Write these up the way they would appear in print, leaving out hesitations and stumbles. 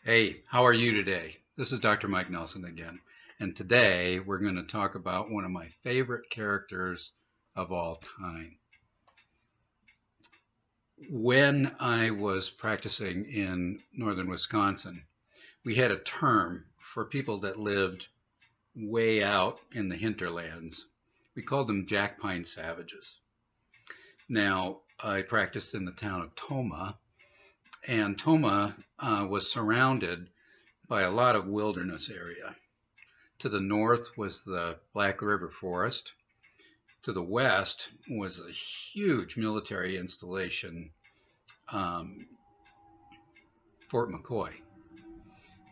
Hey, how are you today? This is Dr. Mike Nelson again, and today we're going to talk about one of my favorite characters of all time. When I was practicing in northern Wisconsin, we had a term for people that lived way out in the hinterlands. We called them Jack Pine savages. Now, I practiced in the town of Tomah, and Tomah was surrounded by a lot of wilderness area. To the north was the Black River Forest. To the west was a huge military installation, um, Fort McCoy.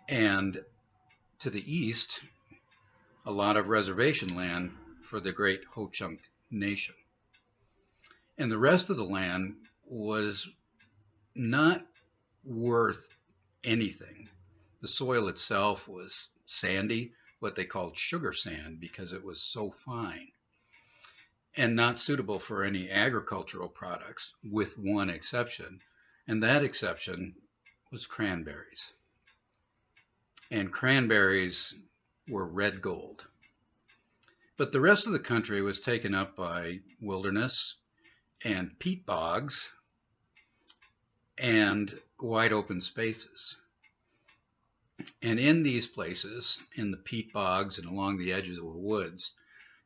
And to the east, a lot of reservation land for the great Ho Chunk Nation. And the rest of the land was not worth anything. The soil itself was sandy, what they called sugar sand, because it was so fine, and not suitable for any agricultural products, with one exception. And that exception was cranberries. And cranberries were red gold. But the rest of the country was taken up by wilderness and peat bogs and wide open spaces. And in these places, in the peat bogs and along the edges of the woods,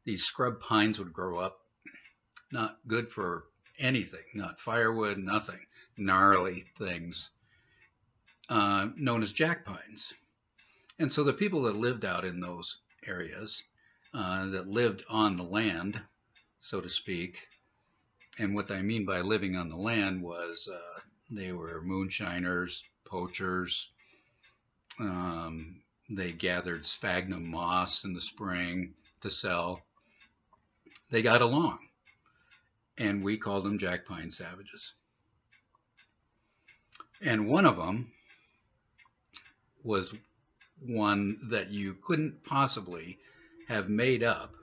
these scrub pines would grow up, not good for anything, not firewood, nothing, gnarly things, known as jack pines. And so the people that lived out in those areas, that lived on the land, so to speak, and what I mean by living on the land was they were moonshiners, poachers. They gathered sphagnum moss in the spring to sell. They got along, and we called them Jack Pine savages. And one of them was one that you couldn't possibly have made up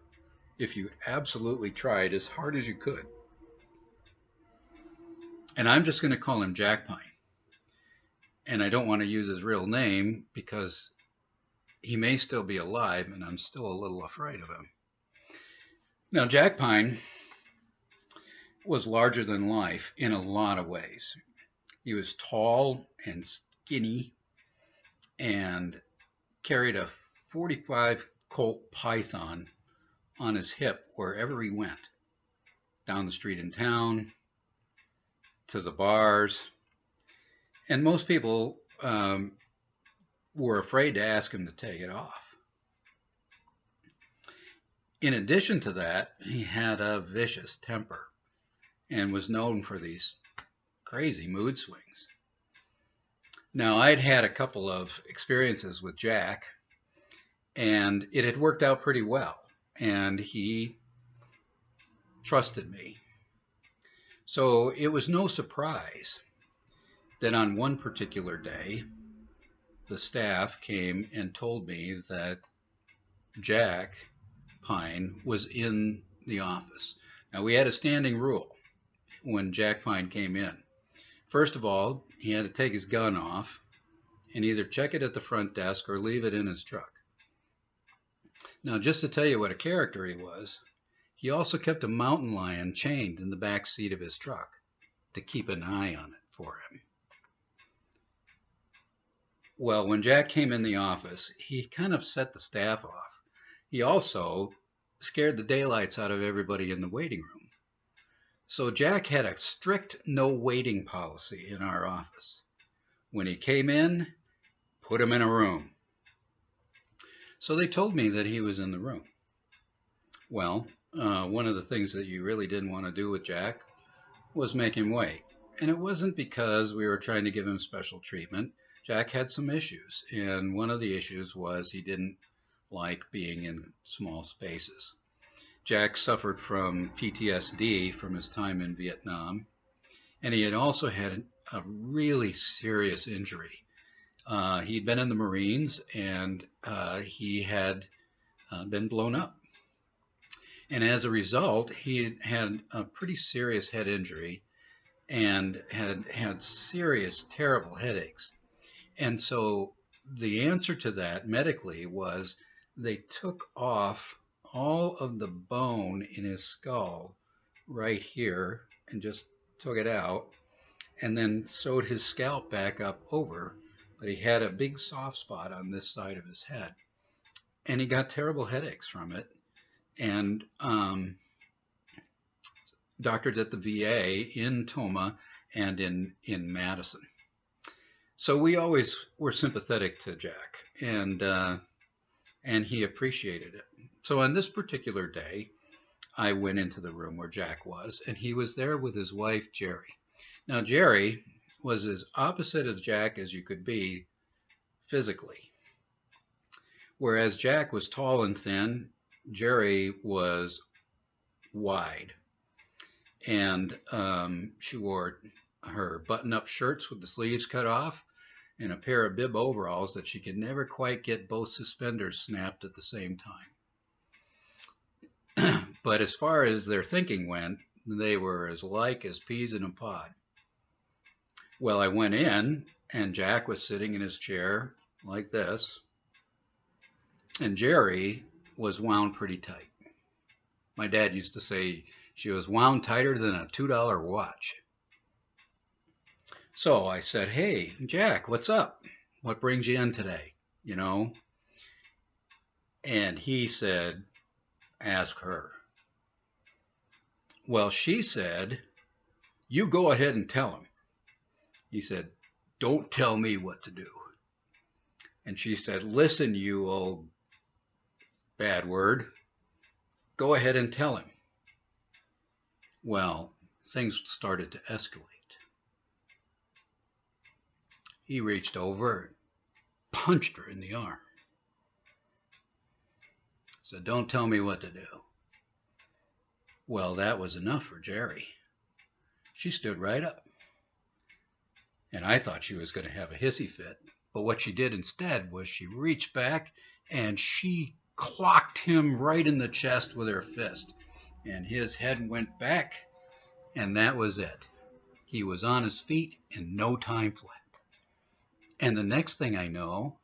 if you absolutely tried as hard as you could. And I'm just going to call him Jack Pine. And I don't want to use his real name because he may still be alive, and I'm still a little afraid of him. Now, Jack Pine was larger than life in a lot of ways. He was tall and skinny and carried a 45 Colt Python on his hip wherever he went, down the street in town, to the bars. And most people were afraid to ask him to take it off. In addition to that, he had a vicious temper and was known for these crazy mood swings. Now, I'd had a couple of experiences with Jack, and it had worked out pretty well, and he trusted me. So it was no surprise that on one particular day, the staff came and told me that Jack Pine was in the office. Now, we had a standing rule when Jack Pine came in. First of all, he had to take his gun off and either check it at the front desk or leave it in his truck. Now, just to tell you what a character he was, he also kept a mountain lion chained in the back seat of his truck to keep an eye on it for him. Well, when Jack came in the office, he kind of set the staff off. He also scared the daylights out of everybody in the waiting room. So Jack had a strict no waiting policy in our office. When he came in, put him in a room. So they told me that he was in the room. Well, one of the things that you really didn't want to do with Jack was make him wait. And it wasn't because we were trying to give him special treatment. Jack had some issues, and one of the issues was he didn't like being in small spaces. Jack suffered from PTSD from his time in Vietnam, and he had also had a really serious injury. He'd been in the Marines, and he had been blown up. And as a result, he had a pretty serious head injury and had serious, terrible headaches. And so the answer to that medically was they took off all of the bone in his skull right here and just took it out and then sewed his scalp back up over. But he had a big soft spot on this side of his head. And he got terrible headaches from it. And doctored at the VA in Toma and in Madison. So we always were sympathetic to Jack, and he appreciated it. So on this particular day, I went into the room where Jack was, and he was there with his wife, Jerry. Now, Jerry was as opposite of Jack as you could be physically. Whereas Jack was tall and thin, Jerry was wide. And she wore her button-up shirts with the sleeves cut off and a pair of bib overalls that she could never quite get both suspenders snapped at the same time. But as far as their thinking went, they were as like as peas in a pod. Well, I went in, and Jack was sitting in his chair like this, and Jerry was wound pretty tight. My dad used to say she was wound tighter than a $2 watch. So I said, "Hey, Jack, what's up? What brings you in today? You know?" And he said, "Ask her." Well, she said, "You go ahead and tell him." He said, "Don't tell me what to do." And she said, "Listen, you old bad word. Go ahead and tell him." Well, things started to escalate. He reached over and punched her in the arm. Said, "Don't tell me what to do." Well, that was enough for Jerry. She stood right up. And I thought she was going to have a hissy fit. But what she did instead was she reached back and she clocked him right in the chest with her fist. And his head went back, and that was it. He was on his feet in no time flat. And the next thing I know,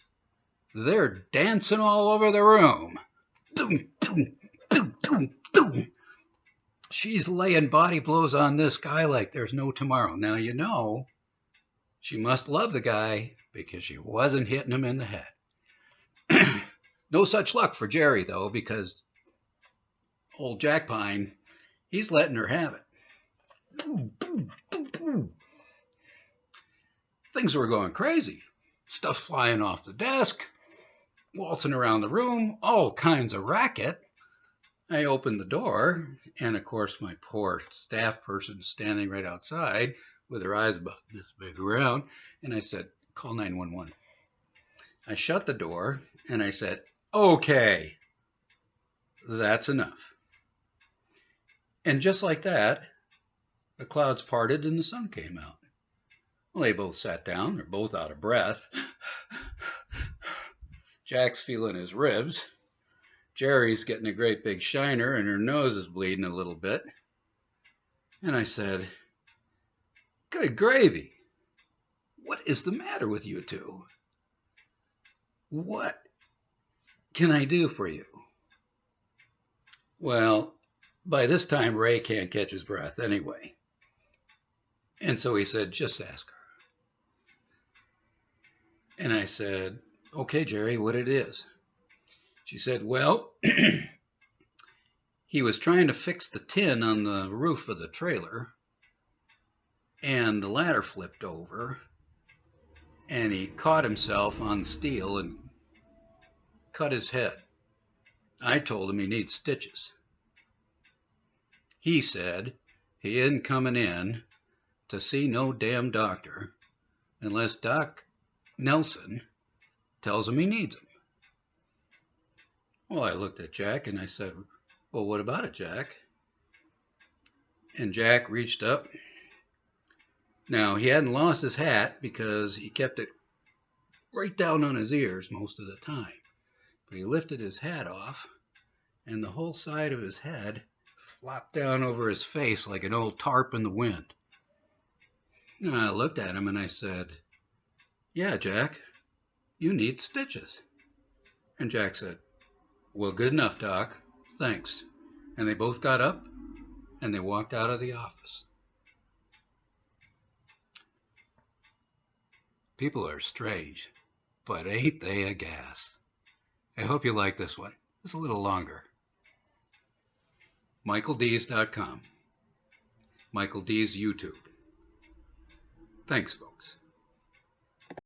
they're dancing all over the room. Boom, boom, boom, boom, boom. She's laying body blows on this guy like there's no tomorrow. Now, you know, she must love the guy because she wasn't hitting him in the head. No such luck for Jerry, though, because old Jack Pine, he's letting her have it. Boom, boom, boom, boom. Things were going crazy. Stuff flying off the desk, waltzing around the room, all kinds of racket. I opened the door, and of course my poor staff person standing right outside with her eyes about this big around, and I said, "Call 911. I shut the door, and I said, "Okay, that's enough." And just like that, the clouds parted and the sun came out. Well, they both sat down. They're both out of breath. Jack's feeling his ribs. Jerry's getting a great big shiner, and her nose is bleeding a little bit. And I said, "Good gravy. What is the matter with you two? What can I do for you?" Well, by this time, Ray can't catch his breath anyway. And so he said, "Just ask her." And I said, "Okay, Jerry, what it is?" She said, "Well, he was trying to fix the tin on the roof of the trailer, and the ladder flipped over, and he caught himself on the steel and cut his head. I told him he needs stitches. He said he isn't coming in to see no damn doctor unless Doc Nelson tells him he needs them." Well, I looked at Jack and I said, "Well, what about it, Jack?" And Jack reached up. Now, he hadn't lost his hat because he kept it right down on his ears most of the time. But he lifted his hat off, and the whole side of his head flopped down over his face like an old tarp in the wind. And I looked at him and I said, "Yeah, Jack, You need stitches. And Jack said, Well, good enough, Doc. Thanks. And they both got up and they walked out of the office. People are strange, but ain't they a gas? I hope you like this one. It's a little longer. MichaelDees.com. Michael Dees YouTube. Thanks, folks.